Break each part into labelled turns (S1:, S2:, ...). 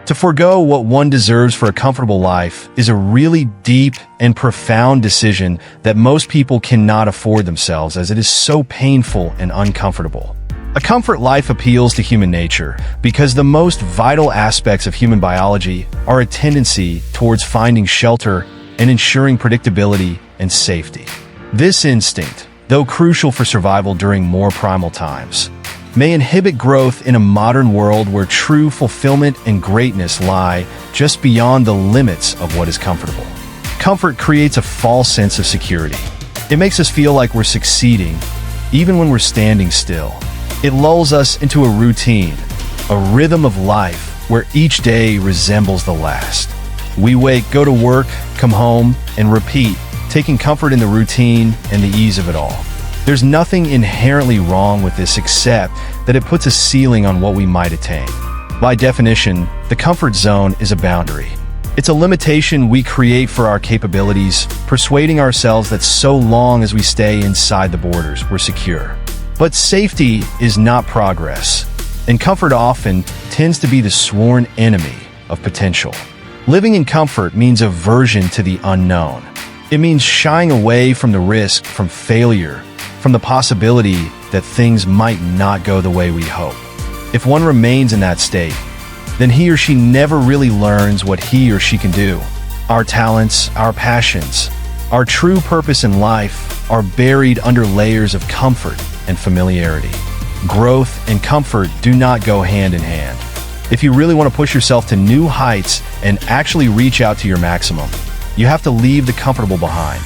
S1: To forego what one deserves for a comfortable life is a really deep and profound decision that most people cannot afford themselves, as it is so painful and uncomfortable. A comfort life appeals to human nature because the most vital aspects of human biology are a tendency towards finding shelter and ensuring predictability and safety. This instinct, though crucial for survival during more primal times, may inhibit growth in a modern world where true fulfillment and greatness lie just beyond the limits of what is comfortable. Comfort creates a false sense of security. It makes us feel like we're succeeding, even when we're standing still. It lulls us into a routine, a rhythm of life where each day resembles the last. We wake, go to work, come home, and repeat, taking comfort in the routine and the ease of it all. There's nothing inherently wrong with this except that it puts a ceiling on what we might attain. By definition, the comfort zone is a boundary. It's a limitation we create for our capabilities, persuading ourselves that so long as we stay inside the borders, we're secure. But safety is not progress, and comfort often tends to be the sworn enemy of potential. Living in comfort means aversion to the unknown. It means shying away from the risk, from failure, from the possibility that things might not go the way we hope. If one remains in that state, then he or she never really learns what he or she can do. Our talents, our passions, our true purpose in life are buried under layers of comfort and familiarity. Growth and comfort do not go hand in hand. If you really want to push yourself to new heights and actually reach out to your maximum, you have to leave the comfortable behind.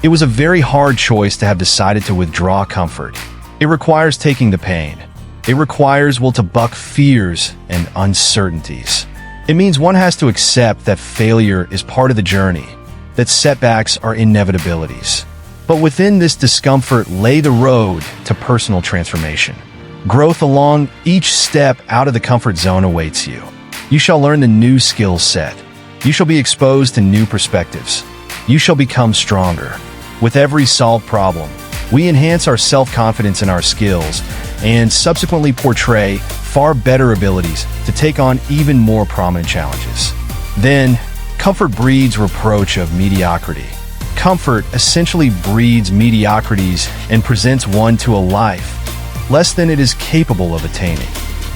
S1: It was a very hard choice to have decided to withdraw comfort. It requires taking the pain. It requires will to buck fears and uncertainties. It means one has to accept that failure is part of the journey, that setbacks are inevitabilities. But within this discomfort lay the road to personal transformation. Growth along each step out of the comfort zone awaits you. You shall learn the new skill set. You shall be exposed to new perspectives. You shall become stronger. With every solved problem, we enhance our self-confidence in our skills and subsequently portray far better abilities to take on even more prominent challenges. Then, comfort breeds reproach of mediocrity. Comfort essentially breeds mediocrities and presents one to a life less than it is capable of attaining.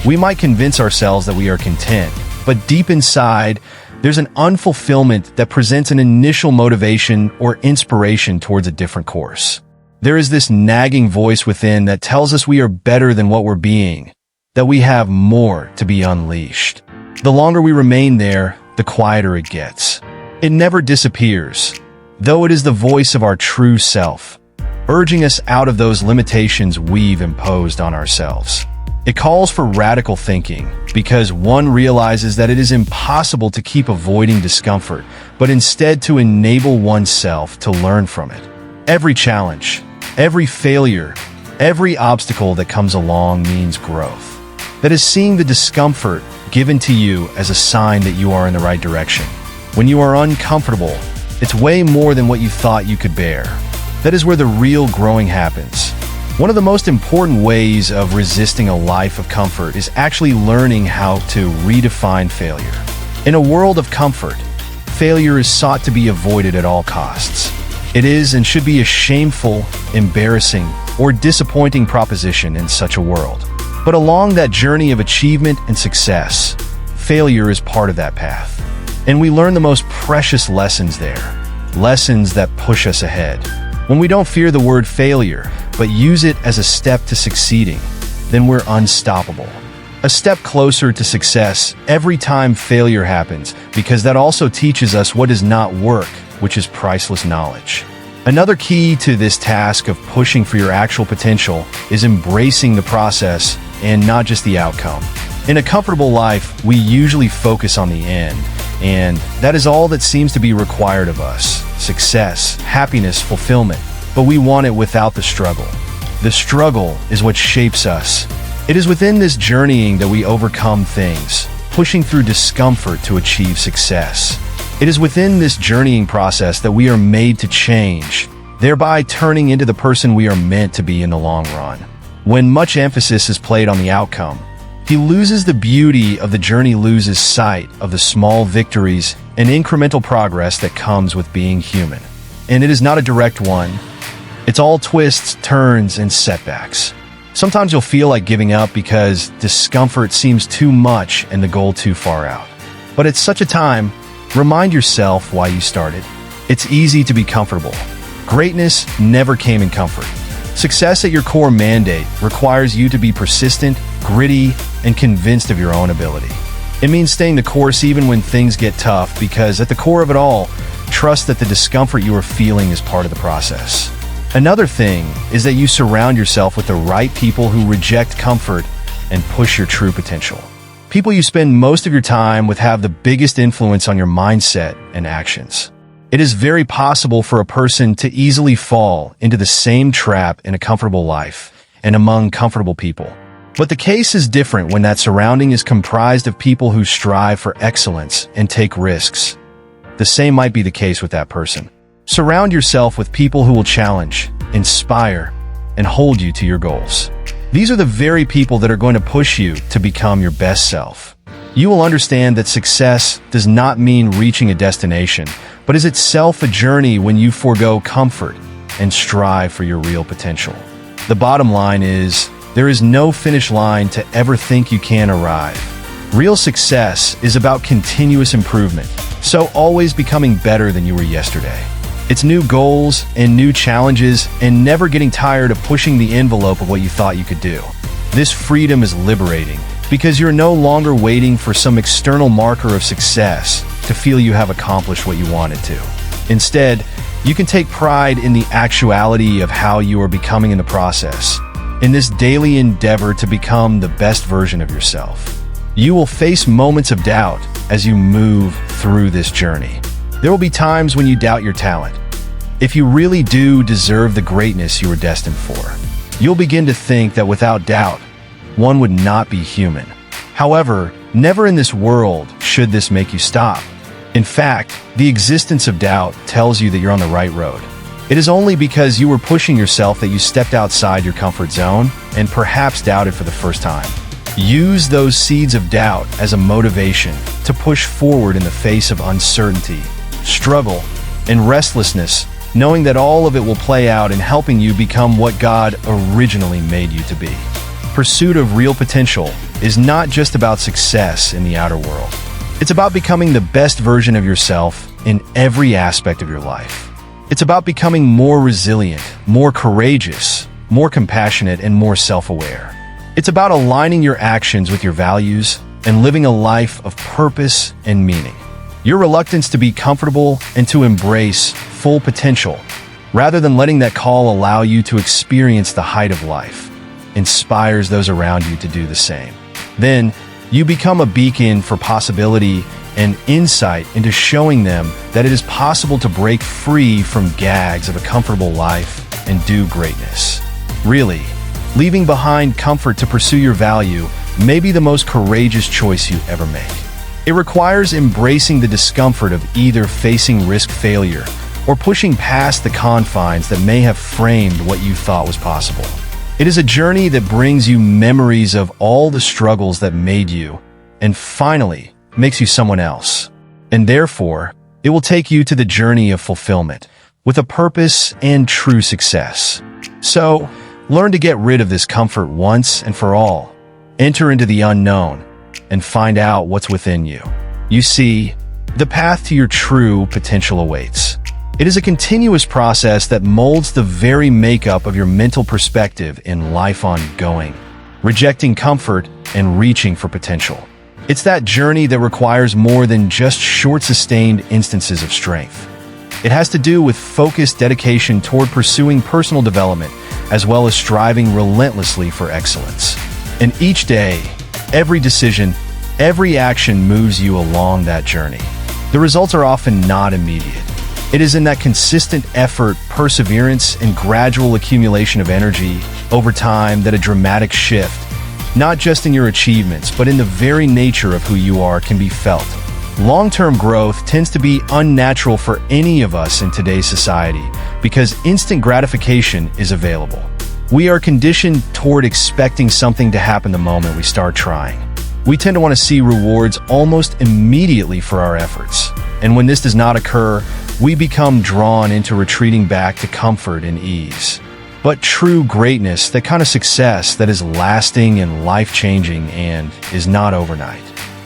S1: We might convince ourselves that we are content, but deep inside, there's an unfulfillment that presents an initial motivation or inspiration towards a different course. There is this nagging voice within that tells us we are better than what we're being, that we have more to be unleashed. The longer we remain there, the quieter it gets. It never disappears, though it is the voice of our true self, urging us out of those limitations we've imposed on ourselves. It calls for radical thinking because one realizes that it is impossible to keep avoiding discomfort, but instead to enable oneself to learn from it. Every challenge, every failure, every obstacle that comes along means growth. That is seeing the discomfort given to you as a sign that you are in the right direction. When you are uncomfortable, it's way more than what you thought you could bear. That is where the real growing happens. One of the most important ways of resisting a life of comfort is actually learning how to redefine failure. In a world of comfort, failure is sought to be avoided at all costs. It is and should be a shameful, embarrassing, or disappointing proposition in such a world. But along that journey of achievement and success, failure is part of that path. And we learn the most precious lessons there, lessons that push us ahead. When we don't fear the word failure, but use it as a step to succeeding, then we're unstoppable. A step closer to success every time failure happens, because that also teaches us what does not work, which is priceless knowledge. Another key to this task of pushing for your actual potential is embracing the process and not just the outcome. In a comfortable life, we usually focus on the end, and that is all that seems to be required of us. Success, happiness, fulfillment. But we want it without the struggle. The struggle is what shapes us. It is within this journeying that we overcome things, pushing through discomfort to achieve success. It is within this journeying process that we are made to change, thereby turning into the person we are meant to be in the long run. When much emphasis is placed on the outcome, He loses the beauty of the journey, loses sight of the small victories and incremental progress that comes with being human. And it is not a direct one. It's all twists, turns, and setbacks. Sometimes you'll feel like giving up because discomfort seems too much and the goal too far out. But at such a time, remind yourself why you started. It's easy to be comfortable. Greatness never came in comfort. Success at your core mandate requires you to be persistent, gritty, and convinced of your own ability. It means staying the course even when things get tough, because at the core of it all, trust that the discomfort you are feeling is part of the process. Another thing is that you surround yourself with the right people who reject comfort and push your true potential. People you spend most of your time with have the biggest influence on your mindset and actions. It is very possible for a person to easily fall into the same trap in a comfortable life and among comfortable people. But the case is different when that surrounding is comprised of people who strive for excellence and take risks. The same might be the case with that person. Surround yourself with people who will challenge, inspire, and hold you to your goals. These are the very people that are going to push you to become your best self. You will understand that success does not mean reaching a destination, but is itself a journey when you forego comfort and strive for your real potential. The bottom line is, there is no finish line to ever think you can arrive. Real success is about continuous improvement, so always becoming better than you were yesterday. It's new goals and new challenges and never getting tired of pushing the envelope of what you thought you could do. This freedom is liberating because you're no longer waiting for some external marker of success to feel you have accomplished what you wanted to. Instead, you can take pride in the actuality of how you are becoming in the process, in this daily endeavor to become the best version of yourself. You will face moments of doubt as you move through this journey. There will be times when you doubt your talent. If you really do deserve the greatness you are destined for, you'll begin to think that without doubt, one would not be human. However, never in this world should this make you stop. In fact, the existence of doubt tells you that you're on the right road. It is only because you were pushing yourself that you stepped outside your comfort zone and perhaps doubted for the first time. Use those seeds of doubt as a motivation to push forward in the face of uncertainty, struggle, and restlessness, knowing that all of it will play out in helping you become what God originally made you to be. Pursuit of real potential is not just about success in the outer world. It's about becoming the best version of yourself in every aspect of your life. It's about becoming more resilient, more courageous, more compassionate, and more self-aware. It's about aligning your actions with your values and living a life of purpose and meaning. Your reluctance to be comfortable and to embrace full potential, rather than letting that call allow you to experience the height of life, inspires those around you to do the same. Then, you become a beacon for possibility and insight into showing them that it is possible to break free from gags of a comfortable life and do greatness. Really, leaving behind comfort to pursue your value may be the most courageous choice you ever make. It requires embracing the discomfort of either facing risk failure or pushing past the confines that may have framed what you thought was possible. It is a journey that brings you memories of all the struggles that made you and finally makes you someone else. And therefore, it will take you to the journey of fulfillment with a purpose and true success. So, learn to get rid of this comfort once and for all. Enter into the unknown and find out what's within you. You see, the path to your true potential awaits. It is a continuous process that molds the very makeup of your mental perspective in life ongoing, rejecting comfort and reaching for potential. It's that journey that requires more than just short, sustained instances of strength. It has to do with focused dedication toward pursuing personal development, as well as striving relentlessly for excellence. And each day, every decision, every action moves you along that journey. The results are often not immediate. It is in that consistent effort, perseverance, and gradual accumulation of energy over time that a dramatic shift, not just in your achievements, but in the very nature of who you are, can be felt. Long-term growth tends to be unnatural for any of us in today's society because instant gratification is available. We are conditioned toward expecting something to happen the moment we start trying. We tend to want to see rewards almost immediately for our efforts. And when this does not occur, we become drawn into retreating back to comfort and ease. But true greatness, that kind of success that is lasting and life-changing and is not overnight.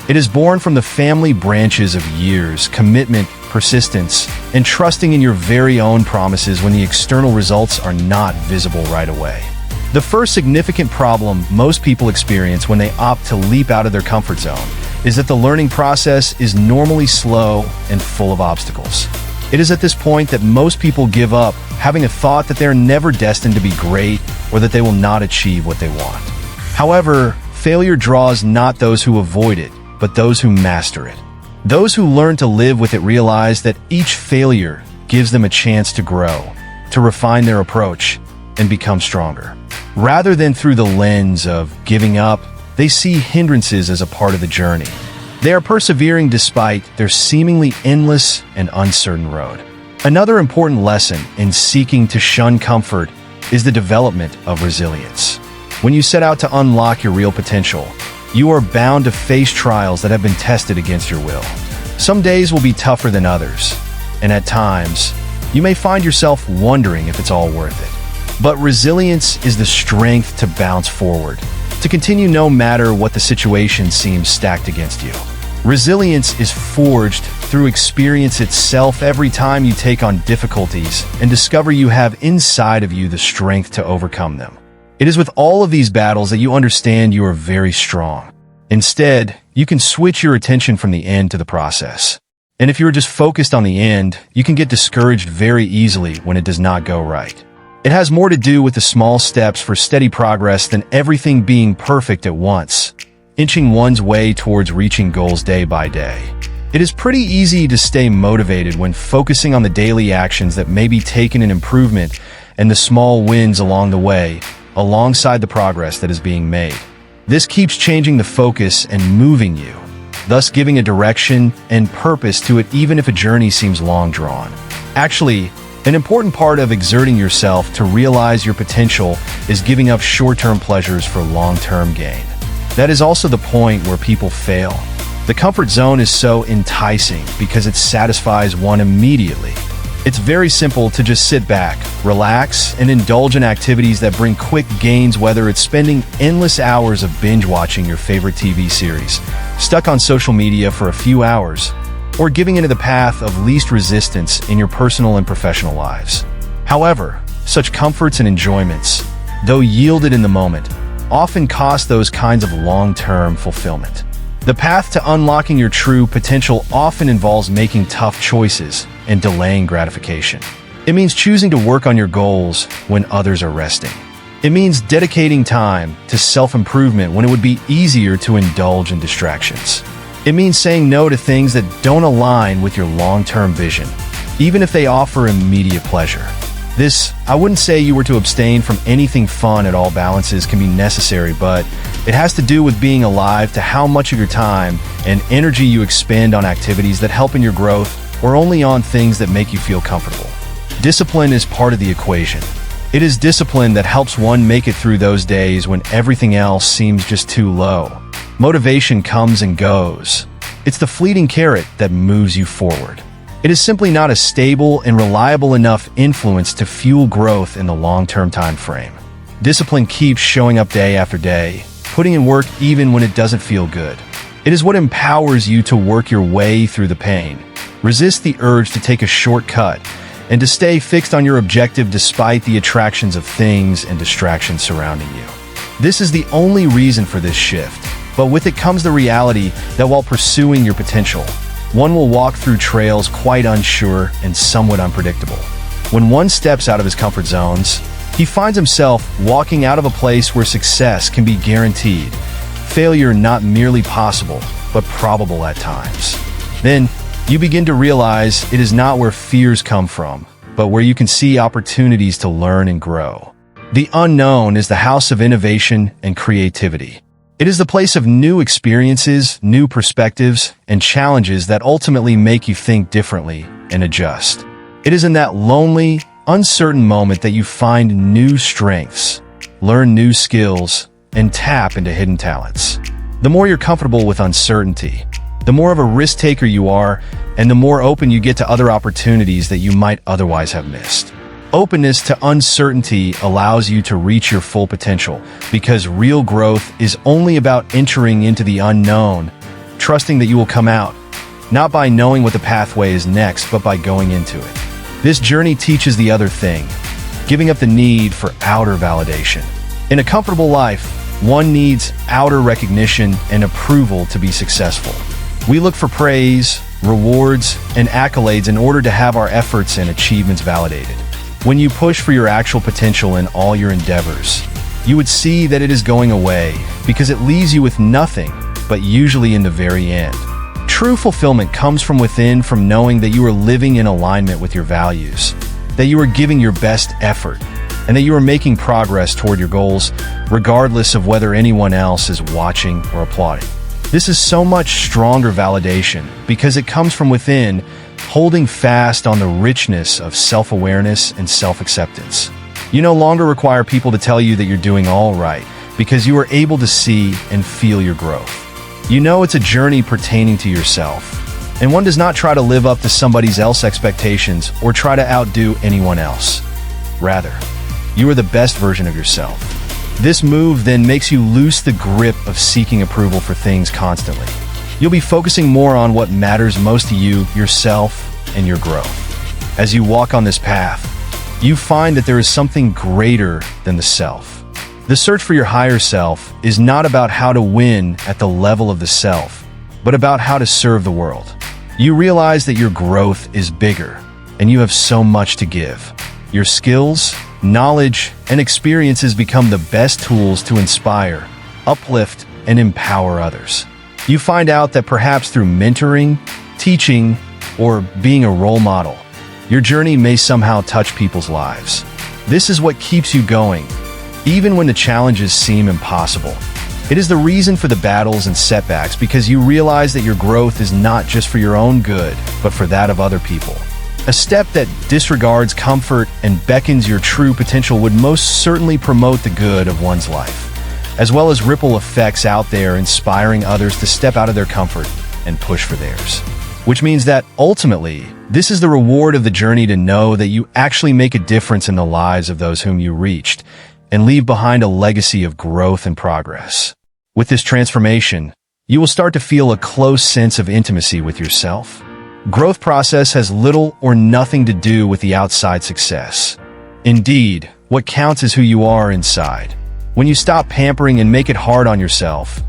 S1: It is born from the family branches of years, commitment, persistence, and trusting in your very own promises when the external results are not visible right away. The first significant problem most people experience when they opt to leap out of their comfort zone is that the learning process is normally slow and full of obstacles. It is at this point that most people give up, having a thought that they're never destined to be great or that they will not achieve what they want. However, failure draws not those who avoid it, but those who master it. Those who learn to live with it realize that each failure gives them a chance to grow, to refine their approach, and become stronger. Rather than through the lens of giving up, they see hindrances as a part of the journey. They are persevering despite their seemingly endless and uncertain road. Another important lesson in seeking to shun comfort is the development of resilience. When you set out to unlock your real potential, you are bound to face trials that have been tested against your will. Some days will be tougher than others, and at times, you may find yourself wondering if it's all worth it. But resilience is the strength to bounce forward, to continue no matter what the situation seems stacked against you. Resilience is forged through experience itself every time you take on difficulties and discover you have inside of you the strength to overcome them. It is with all of these battles that you understand you are very strong. Instead, you can switch your attention from the end to the process. And if you're just focused on the end, you can get discouraged very easily when it does not go right. It has more to do with the small steps for steady progress than everything being perfect at once, inching one's way towards reaching goals day by day. It is pretty easy to stay motivated when focusing on the daily actions that may be taken in improvement and the small wins along the way, alongside the progress that is being made. This keeps changing the focus and moving you, thus giving a direction and purpose to it even if a journey seems long drawn. Actually, an important part of exerting yourself to realize your potential is giving up short-term pleasures for long-term gain. That is also the point where people fail. The comfort zone is so enticing because it satisfies one immediately. It's very simple to just sit back, relax, and indulge in activities that bring quick gains, whether it's spending endless hours of binge-watching your favorite TV series, stuck on social media for a few hours, or giving into the path of least resistance in your personal and professional lives. However, such comforts and enjoyments, though yielded in the moment, often cost those kinds of long-term fulfillment. The path to unlocking your true potential often involves making tough choices and delaying gratification. It means choosing to work on your goals when others are resting. It means dedicating time to self-improvement when it would be easier to indulge in distractions. It means saying no to things that don't align with your long-term vision, even if they offer immediate pleasure. This, I wouldn't say you were to abstain from anything fun at all. Balances can be necessary, but it has to do with being alive to how much of your time and energy you expend on activities that help in your growth or only on things that make you feel comfortable. Discipline is part of the equation. It is discipline that helps one make it through those days when everything else seems just too low. Motivation comes and goes. It's the fleeting carrot that moves you forward. It is simply not a stable and reliable enough influence to fuel growth in the long-term time frame. Discipline keeps showing up day after day, putting in work even when it doesn't feel good. It is what empowers you to work your way through the pain, resist the urge to take a shortcut, and to stay fixed on your objective despite the attractions of things and distractions surrounding you. This is the only reason for this shift. But with it comes the reality that while pursuing your potential, one will walk through trails quite unsure and somewhat unpredictable. When one steps out of his comfort zones, he finds himself walking out of a place where success can be guaranteed, failure not merely possible, but probable at times. Then, you begin to realize it is not where fears come from, but where you can see opportunities to learn and grow. The unknown is the house of innovation and creativity. It is the place of new experiences, new perspectives, and challenges that ultimately make you think differently and adjust. It is in that lonely, uncertain moment that you find new strengths, learn new skills, and tap into hidden talents. The more you're comfortable with uncertainty, the more of a risk taker you are, and the more open you get to other opportunities that you might otherwise have missed. Openness to uncertainty allows you to reach your full potential because real growth is only about entering into the unknown, trusting that you will come out, not by knowing what the pathway is next, but by going into it. This journey teaches the other thing, giving up the need for outer validation. In a comfortable life, one needs outer recognition and approval to be successful. We look for praise, rewards, and accolades in order to have our efforts and achievements validated. When you push for your actual potential in all your endeavors, you would see that it is going away because it leaves you with nothing, but usually in the very end. True fulfillment comes from within, from knowing that you are living in alignment with your values, that you are giving your best effort, and that you are making progress toward your goals, regardless of whether anyone else is watching or applauding. This is so much stronger validation because it comes from within, holding fast on the richness of self-awareness and self-acceptance. You no longer require people to tell you that you're doing all right because you are able to see and feel your growth. You know it's a journey pertaining to yourself, and one does not try to live up to somebody else's expectations or try to outdo anyone else. Rather, you are the best version of yourself. This move then makes you loose the grip of seeking approval for things constantly. You'll be focusing more on what matters most to you, yourself, and your growth. As you walk on this path, you find that there is something greater than the self. The search for your higher self is not about how to win at the level of the self, but about how to serve the world. You realize that your growth is bigger, and you have so much to give. Your skills, knowledge, and experiences become the best tools to inspire, uplift, and empower others. You find out that perhaps through mentoring, teaching, or being a role model, your journey may somehow touch people's lives. This is what keeps you going, even when the challenges seem impossible. It is the reason for the battles and setbacks because you realize that your growth is not just for your own good, but for that of other people. A step that disregards comfort and beckons your true potential would most certainly promote the good of one's life, as well as ripple effects out there inspiring others to step out of their comfort and push for theirs. Which means that, ultimately, this is the reward of the journey, to know that you actually make a difference in the lives of those whom you reached, and leave behind a legacy of growth and progress. With this transformation, you will start to feel a close sense of intimacy with yourself. Growth process has little or nothing to do with the outside success. Indeed, what counts is who you are inside. When you stop pampering and make it hard on yourself,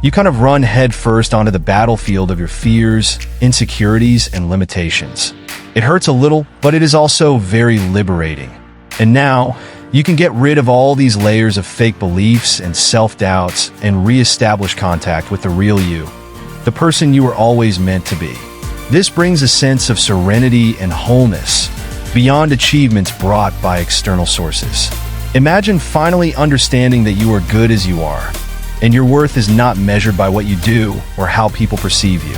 S1: you kind of run headfirst onto the battlefield of your fears, insecurities, and limitations. It hurts a little, but it is also very liberating. And now, you can get rid of all these layers of fake beliefs and self-doubts and re-establish contact with the real you, the person you were always meant to be. This brings a sense of serenity and wholeness beyond achievements brought by external sources. Imagine finally understanding that you are good as you are, and your worth is not measured by what you do or how people perceive you.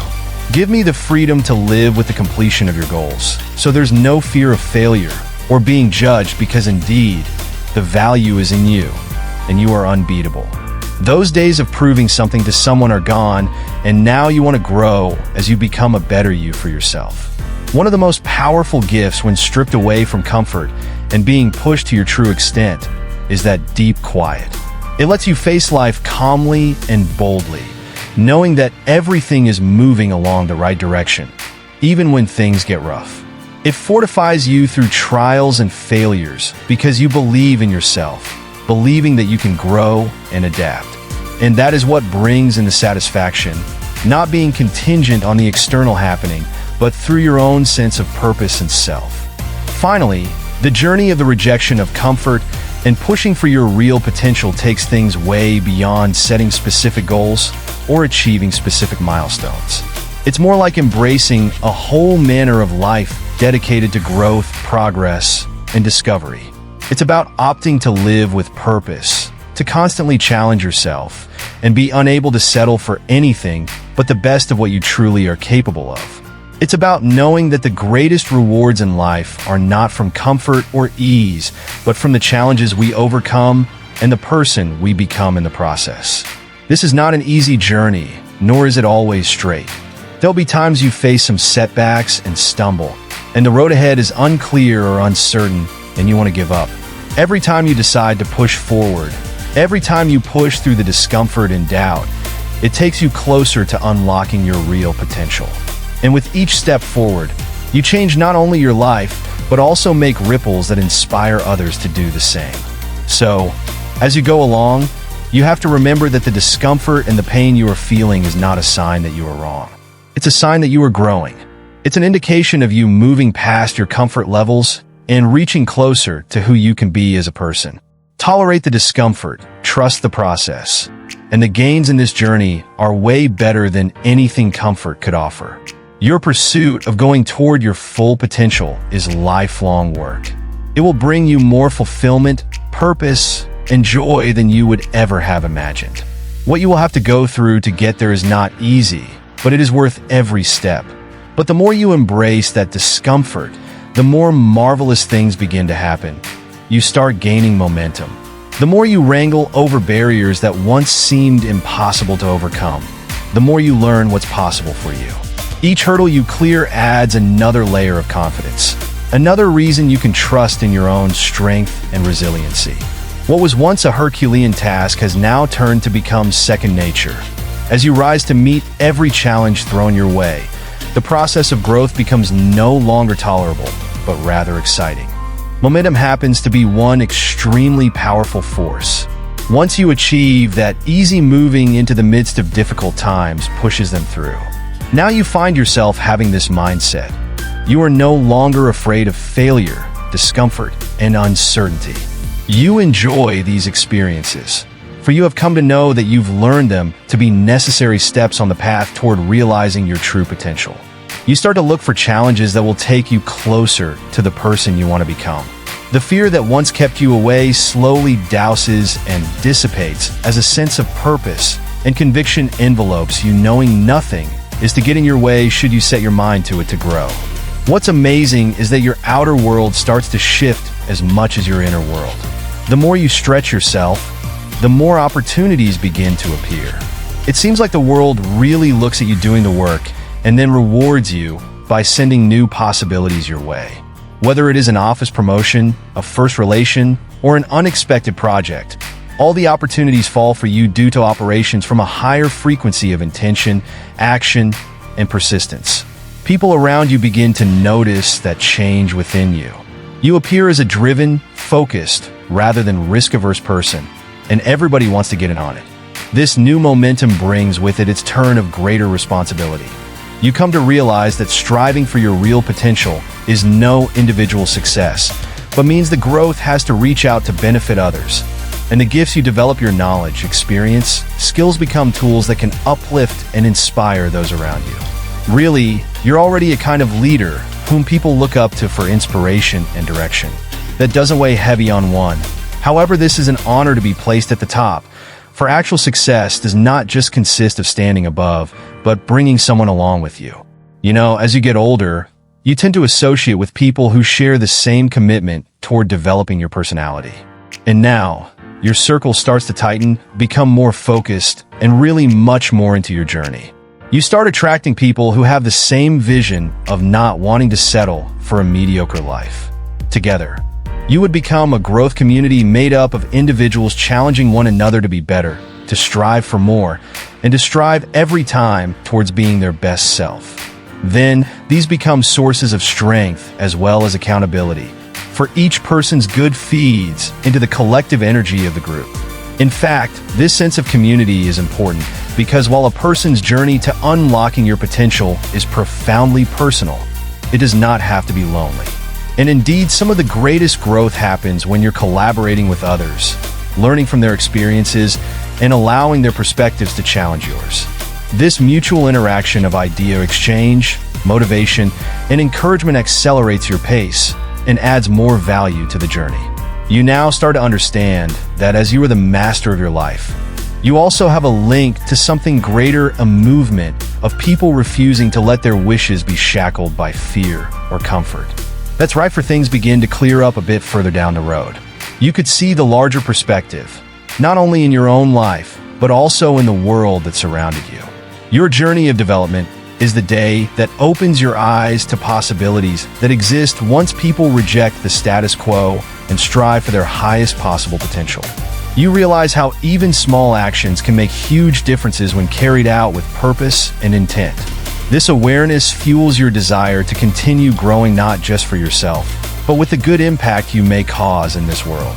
S1: Give me the freedom to live with the completion of your goals, so there's no fear of failure or being judged, because indeed, the value is in you, and you are unbeatable. Those days of proving something to someone are gone, and now you want to grow as you become a better you for yourself. One of the most powerful gifts when stripped away from comfort and being pushed to your true extent is that deep quiet. It lets you face life calmly and boldly, knowing that everything is moving along the right direction, even when things get rough. It fortifies you through trials and failures because you believe in yourself, believing that you can grow and adapt. And that is what brings in the satisfaction, not being contingent on the external happening, but through your own sense of purpose and self. Finally, the journey of the rejection of comfort and pushing for your real potential takes things way beyond setting specific goals or achieving specific milestones. It's more like embracing a whole manner of life dedicated to growth, progress, and discovery. It's about opting to live with purpose, to constantly challenge yourself, and be unable to settle for anything but the best of what you truly are capable of. It's about knowing that the greatest rewards in life are not from comfort or ease, but from the challenges we overcome and the person we become in the process. This is not an easy journey, nor is it always straight. There'll be times you face some setbacks and stumble, and the road ahead is unclear or uncertain, and you want to give up. Every time you decide to push forward, every time you push through the discomfort and doubt, it takes you closer to unlocking your real potential. And with each step forward, you change not only your life, but also make ripples that inspire others to do the same. So, as you go along, you have to remember that the discomfort and the pain you are feeling is not a sign that you are wrong. It's a sign that you are growing. It's an indication of you moving past your comfort levels and reaching closer to who you can be as a person. Tolerate the discomfort, trust the process, and the gains in this journey are way better than anything comfort could offer. Your pursuit of going toward your full potential is lifelong work. It will bring you more fulfillment, purpose, and joy than you would ever have imagined. What you will have to go through to get there is not easy, but it is worth every step. But the more you embrace that discomfort, the more marvelous things begin to happen. You start gaining momentum. The more you wrangle over barriers that once seemed impossible to overcome, the more you learn what's possible for you. Each hurdle you clear adds another layer of confidence, another reason you can trust in your own strength and resiliency. What was once a Herculean task has now turned to become second nature. As you rise to meet every challenge thrown your way, the process of growth becomes no longer tolerable, but rather exciting. Momentum happens to be one extremely powerful force. Once you achieve that, easy moving into the midst of difficult times pushes them through. Now you find yourself having this mindset. You are no longer afraid of failure, discomfort, and uncertainty. You enjoy these experiences, for you have come to know that you've learned them to be necessary steps on the path toward realizing your true potential. You start to look for challenges that will take you closer to the person you want to become. The fear that once kept you away slowly douses and dissipates as a sense of purpose and conviction envelopes you, knowing nothing is to get in your way should you set your mind to it to grow. What's amazing is that your outer world starts to shift as much as your inner world. The more you stretch yourself, the more opportunities begin to appear. It seems like the world really looks at you doing the work and then rewards you by sending new possibilities your way. Whether it is an office promotion, a first relation, or an unexpected project, all the opportunities fall for you due to operations from a higher frequency of intention, action, and persistence. People around you begin to notice that change within you. You appear as a driven, focused, rather than risk-averse person, and everybody wants to get in on it. This new momentum brings with it its turn of greater responsibility. You come to realize that striving for your real potential is no individual success, but means the growth has to reach out to benefit others. And the gifts you develop, your knowledge, experience, skills become tools that can uplift and inspire those around you. Really, you're already a kind of leader whom people look up to for inspiration and direction. That doesn't weigh heavy on one. However, this is an honor to be placed at the top, for actual success does not just consist of standing above, but bringing someone along with you. You know, as you get older, you tend to associate with people who share the same commitment toward developing your personality. And now, your circle starts to tighten, become more focused, and really much more into your journey. You start attracting people who have the same vision of not wanting to settle for a mediocre life. Together, you would become a growth community made up of individuals challenging one another to be better, to strive for more, and to strive every time towards being their best self. Then, these become sources of strength as well as accountability, for each person's good feeds into the collective energy of the group. In fact, this sense of community is important because while a person's journey to unlocking your potential is profoundly personal, it does not have to be lonely. And indeed, some of the greatest growth happens when you're collaborating with others, learning from their experiences, and allowing their perspectives to challenge yours. This mutual interaction of idea exchange, motivation, and encouragement accelerates your pace and adds more value to the journey. You now start to understand that as you are the master of your life, you also have a link to something greater, a movement of people refusing to let their wishes be shackled by fear or comfort. That's right, for things begin to clear up a bit further down the road. You could see the larger perspective, not only in your own life, but also in the world that surrounded you. Your journey of development is the day that opens your eyes to possibilities that exist once people reject the status quo and strive for their highest possible potential. You realize how even small actions can make huge differences when carried out with purpose and intent. This awareness fuels your desire to continue growing not just for yourself, but with the good impact you may cause in this world.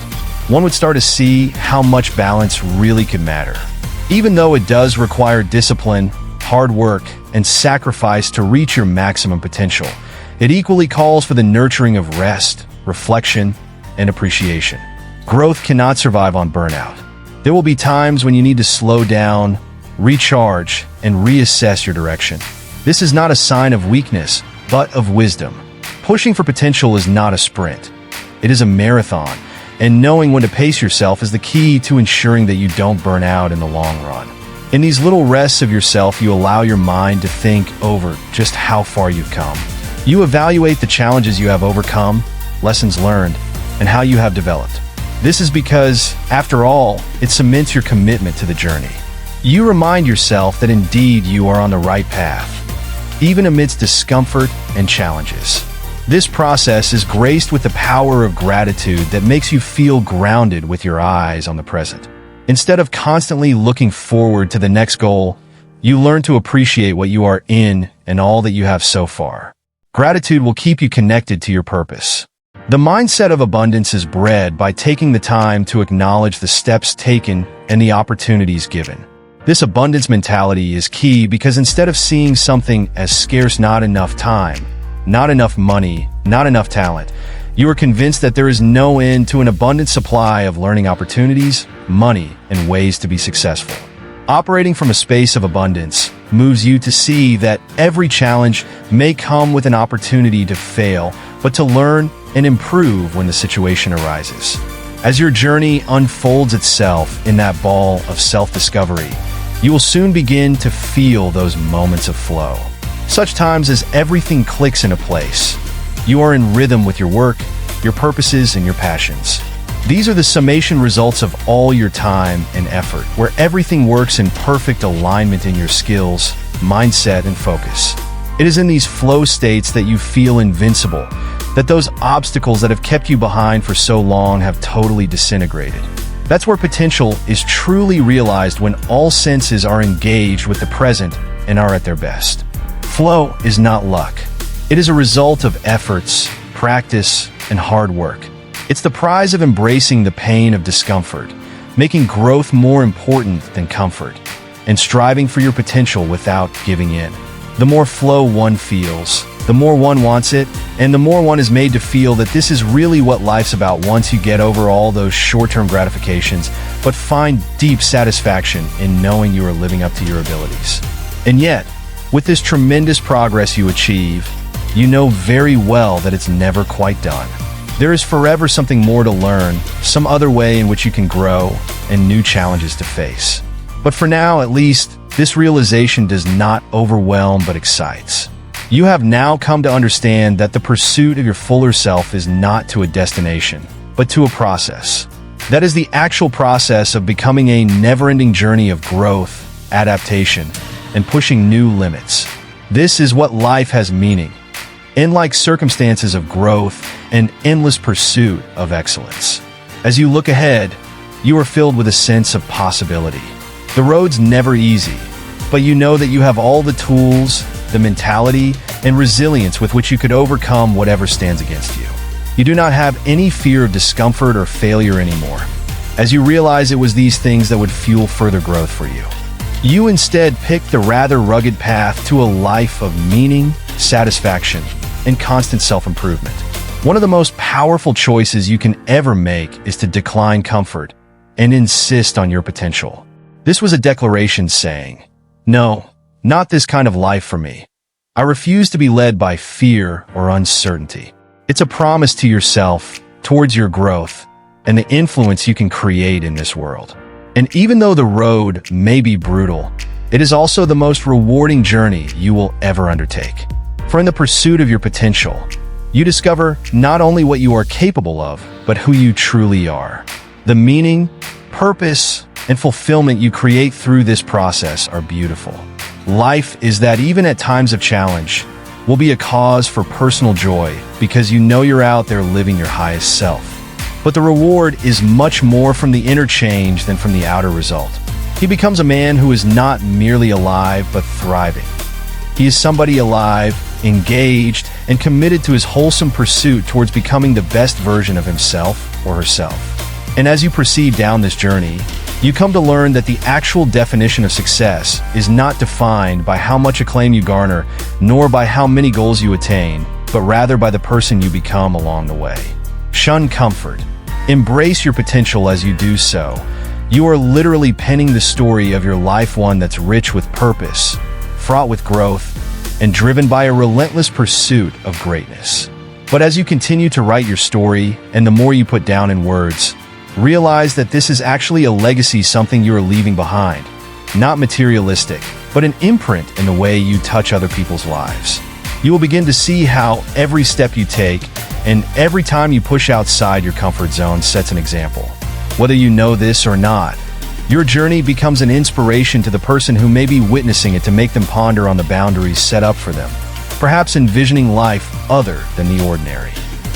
S1: One would start to see how much balance really could matter. Even though it does require discipline, hard work, and sacrifice to reach your maximum potential, it equally calls for the nurturing of rest, reflection, and appreciation. Growth cannot survive on burnout. There will be times when you need to slow down, recharge, and reassess your direction. This is not a sign of weakness, but of wisdom. Pushing for potential is not a sprint. It is a marathon, and knowing when to pace yourself is the key to ensuring that you don't burn out in the long run. In these little rests of yourself, you allow your mind to think over just how far you've come. You evaluate the challenges you have overcome, lessons learned, and how you have developed. This is because, after all, it cements your commitment to the journey. You remind yourself that indeed you are on the right path, even amidst discomfort and challenges. This process is graced with the power of gratitude that makes you feel grounded with your eyes on the present. Instead of constantly looking forward to the next goal, you learn to appreciate what you are in and all that you have so far. Gratitude will keep you connected to your purpose. The mindset of abundance is bred by taking the time to acknowledge the steps taken and the opportunities given. This abundance mentality is key because instead of seeing something as scarce, not enough time, not enough money, not enough talent, you are convinced that there is no end to an abundant supply of learning opportunities, money, and ways to be successful. Operating from a space of abundance moves you to see that every challenge may come with an opportunity to fail, but to learn and improve when the situation arises. As your journey unfolds itself in that ball of self-discovery, you will soon begin to feel those moments of flow. Such times as everything clicks into place. You are in rhythm with your work, your purposes, and your passions. These are the summation results of all your time and effort, where everything works in perfect alignment in your skills, mindset, and focus. It is in these flow states that you feel invincible, that those obstacles that have kept you behind for so long have totally disintegrated. That's where potential is truly realized, when all senses are engaged with the present and are at their best. Flow is not luck. It is a result of efforts, practice, and hard work. It's the prize of embracing the pain of discomfort, making growth more important than comfort, and striving for your potential without giving in. The more flow one feels, the more one wants it, and the more one is made to feel that this is really what life's about once you get over all those short-term gratifications, but find deep satisfaction in knowing you are living up to your abilities. And yet, with this tremendous progress you achieve, you know very well that it's never quite done. There is forever something more to learn, some other way in which you can grow, and new challenges to face. But for now, at least, this realization does not overwhelm but excites. You have now come to understand that the pursuit of your fuller self is not to a destination, but to a process. That is the actual process of becoming a never-ending journey of growth, adaptation, and pushing new limits. This is what life has meaning. Unlike circumstances of growth and endless pursuit of excellence. As you look ahead, you are filled with a sense of possibility. The road's never easy, but you know that you have all the tools, the mentality, and resilience with which you could overcome whatever stands against you. You do not have any fear of discomfort or failure anymore, as you realize it was these things that would fuel further growth for you. You instead pick the rather rugged path to a life of meaning, satisfaction, and constant self-improvement. One of the most powerful choices you can ever make is to decline comfort and insist on your potential. This was a declaration saying, "No, not this kind of life for me. I refuse to be led by fear or uncertainty." It's a promise to yourself, towards your growth, and the influence you can create in this world. And even though the road may be brutal, it is also the most rewarding journey you will ever undertake. For in the pursuit of your potential, you discover not only what you are capable of, but who you truly are. The meaning, purpose and fulfillment you create through this process are beautiful. Life is that even at times of challenge, will be a cause for personal joy because you know you're out there living your highest self. But the reward is much more from the inner change than from the outer result. He becomes a man who is not merely alive, but thriving. He is somebody alive, engaged, and committed to his wholesome pursuit towards becoming the best version of himself or herself. And as you proceed down this journey, you come to learn that the actual definition of success is not defined by how much acclaim you garner, nor by how many goals you attain, but rather by the person you become along the way. Shun comfort. Embrace your potential as you do so. You are literally penning the story of your life, one that's rich with purpose, fraught with growth, and driven by a relentless pursuit of greatness. But as you continue to write your story, and the more you put down in words, realize that this is actually a legacy, something you are leaving behind. Not materialistic, but an imprint in the way you touch other people's lives. You will begin to see how every step you take and every time you push outside your comfort zone sets an example. Whether you know this or not, your journey becomes an inspiration to the person who may be witnessing it, to make them ponder on the boundaries set up for them, perhaps envisioning life other than the ordinary.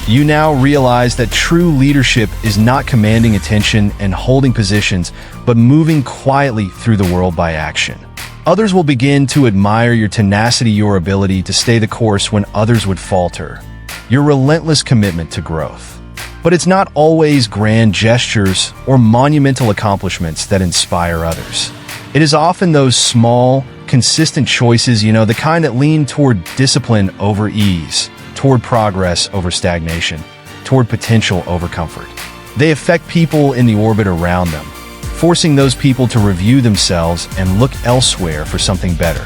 S1: You now realize that true leadership is not commanding attention and holding positions, but moving quietly through the world by action. Others will begin to admire your tenacity, your ability to stay the course when others would falter, your relentless commitment to growth. But it's not always grand gestures or monumental accomplishments that inspire others. It is often those small, consistent choices, the kind that lean toward discipline over ease, toward progress over stagnation, toward potential over comfort. They affect people in the orbit around them, forcing those people to review themselves and look elsewhere for something better.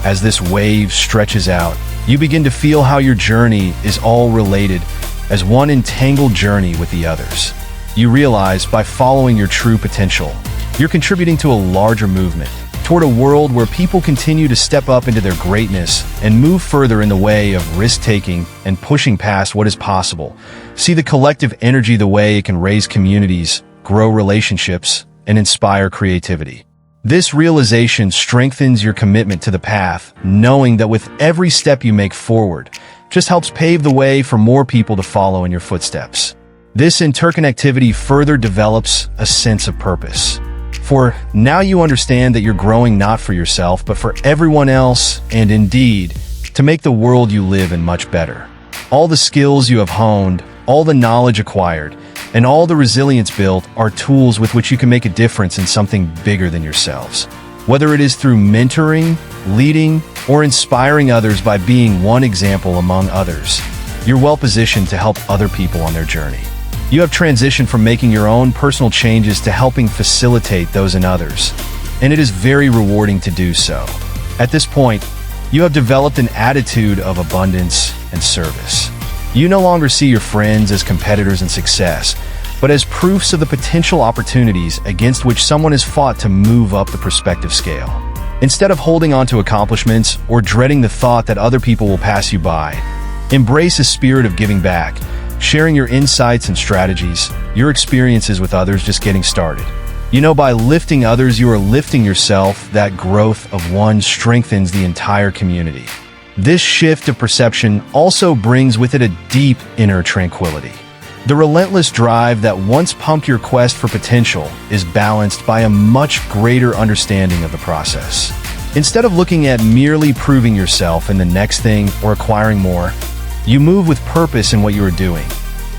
S1: As this wave stretches out, you begin to feel how your journey is all related as one entangled journey with the others. You realize by following your true potential, you're contributing to a larger movement, toward a world where people continue to step up into their greatness and move further in the way of risk-taking and pushing past what is possible. See the collective energy, the way it can raise communities, grow relationships, and inspire creativity. This realization strengthens your commitment to the path, knowing that with every step you make forward, just helps pave the way for more people to follow in your footsteps. This interconnectivity further develops a sense of purpose. For now you understand that you're growing not for yourself, but for everyone else, and indeed, to make the world you live in much better. All the skills you have honed, all the knowledge acquired, and all the resilience built are tools with which you can make a difference in something bigger than yourselves. Whether it is through mentoring, leading, or inspiring others by being one example among others, you're well positioned to help other people on their journey. You have transitioned from making your own personal changes to helping facilitate those in others, and it is very rewarding to do so. At this point, you have developed an attitude of abundance and service. You no longer see your friends as competitors in success, but as proofs of the potential opportunities against which someone has fought to move up the perspective scale. Instead of holding on to accomplishments or dreading the thought that other people will pass you by, embrace a spirit of giving back, sharing your insights and strategies, your experiences with others, just getting started. By lifting others, you are lifting yourself. That growth of one strengthens the entire community. This shift of perception also brings with it a deep inner tranquility. The relentless drive that once pumped your quest for potential is balanced by a much greater understanding of the process. Instead of looking at merely proving yourself in the next thing or acquiring more, you move with purpose in what you are doing,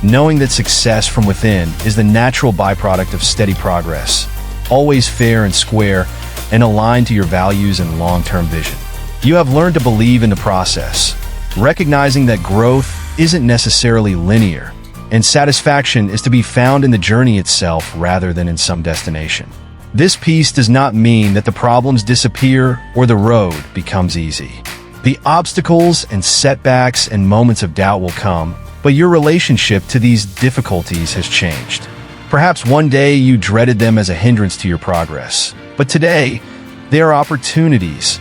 S1: knowing that success from within is the natural byproduct of steady progress, always fair and square, and aligned to your values and long-term vision. You have learned to believe in the process, recognizing that growth isn't necessarily linear, and satisfaction is to be found in the journey itself rather than in some destination. This piece does not mean that the problems disappear or the road becomes easy. The obstacles and setbacks and moments of doubt will come, but your relationship to these difficulties has changed. Perhaps one day you dreaded them as a hindrance to your progress, but today they are opportunities.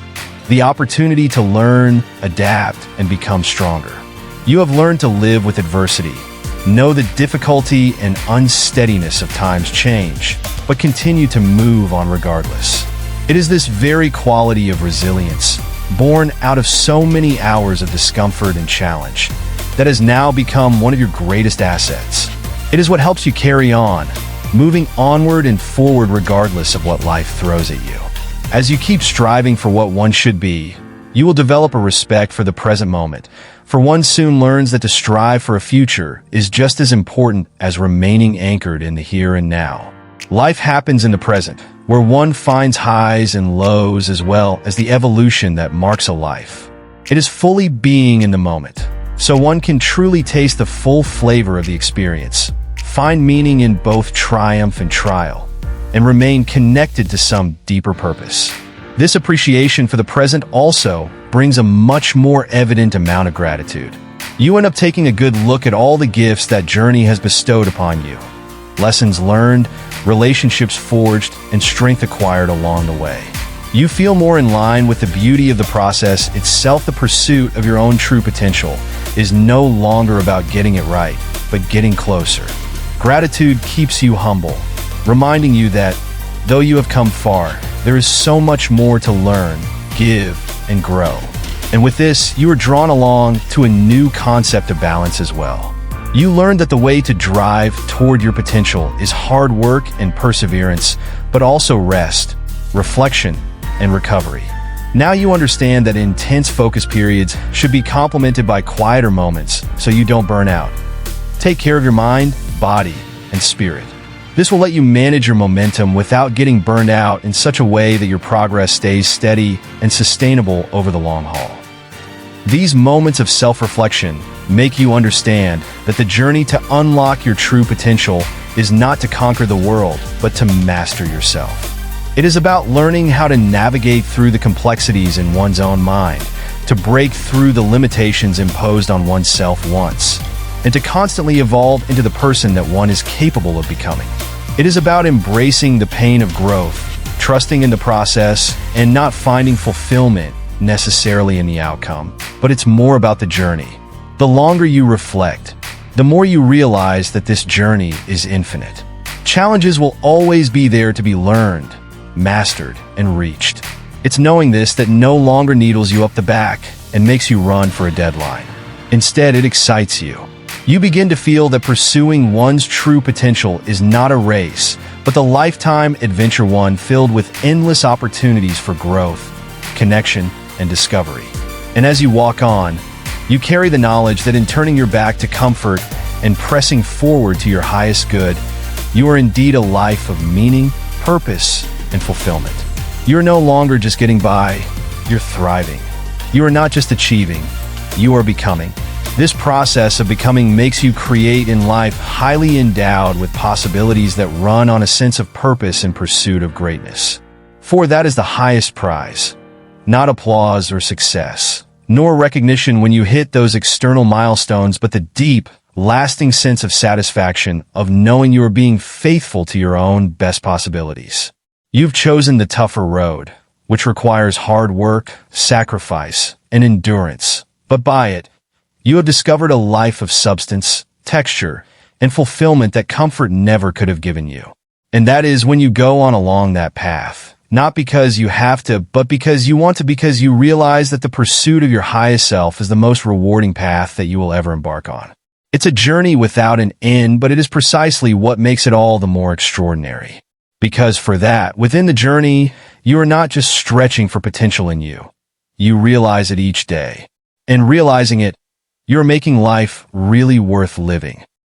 S1: The opportunity to learn, adapt, and become stronger. You have learned to live with adversity, Know the difficulty and unsteadiness of time's change, but continue to move on regardless. It is this very quality of resilience, born out of so many hours of discomfort and challenge, that has now become one of your greatest assets. It is what helps you carry on, moving onward and forward regardless of what life throws at you. As you keep striving for what one should be, you will develop a respect for the present moment, for one soon learns that to strive for a future is just as important as remaining anchored in the here and now. Life happens in the present, where one finds highs and lows as well as the evolution that marks a life. It is fully being in the moment, so one can truly taste the full flavor of the experience, find meaning in both triumph and trial, and remain connected to some deeper purpose. This appreciation for the present also brings a much more evident amount of gratitude. You end up taking a good look at all the gifts that journey has bestowed upon you. Lessons learned, relationships forged, and strength acquired along the way. You feel more in line with the beauty of the process itself. The pursuit of your own true potential is no longer about getting it right, but getting closer. Gratitude keeps you humble, reminding you that, though you have come far, there is so much more to learn, give, and grow. And with this, you are drawn along to a new concept of balance as well. You learn that the way to drive toward your potential is hard work and perseverance, but also rest, reflection, and recovery. Now you understand that intense focus periods should be complemented by quieter moments so you don't burn out. Take care of your mind, body, and spirit. This will let you manage your momentum without getting burned out in such a way that your progress stays steady and sustainable over the long haul. These moments of self-reflection make you understand that the journey to unlock your true potential is not to conquer the world, but to master yourself. It is about learning how to navigate through the complexities in one's own mind, to break through the limitations imposed on oneself once, and to constantly evolve into the person that one is capable of becoming. It is about embracing the pain of growth, trusting in the process, and not finding fulfillment necessarily in the outcome, but it's more about the journey. The longer you reflect, the more you realize that this journey is infinite. Challenges will always be there to be learned, mastered, and reached. It's knowing this that no longer needles you up the back and makes you run for a deadline. Instead, it excites you. You begin to feel that pursuing one's true potential is not a race, but the lifetime adventure, one filled with endless opportunities for growth, connection, and discovery. And as you walk on, you carry the knowledge that in turning your back to comfort and pressing forward to your highest good, you are indeed a life of meaning, purpose, and fulfillment. You are no longer just getting by, you're thriving. You are not just achieving, you are becoming. This process of becoming makes you create in life highly endowed with possibilities that run on a sense of purpose in pursuit of greatness. For that is the highest prize, not applause or success, nor recognition when you hit those external milestones, but the deep, lasting sense of satisfaction of knowing you are being faithful to your own best possibilities. You've chosen the tougher road, which requires hard work, sacrifice, and endurance, but by it, you have discovered a life of substance, texture, and fulfillment that comfort never could have given you. And that is when you go on along that path, not because you have to, but because you want to, because you realize that the pursuit of your highest self is the most rewarding path that you will ever embark on. It's a journey without an end, but it is precisely what makes it all the more extraordinary. Because for that, within the journey, you are not just stretching for potential in you. You realize it each day. And realizing it, you're making life really worth living.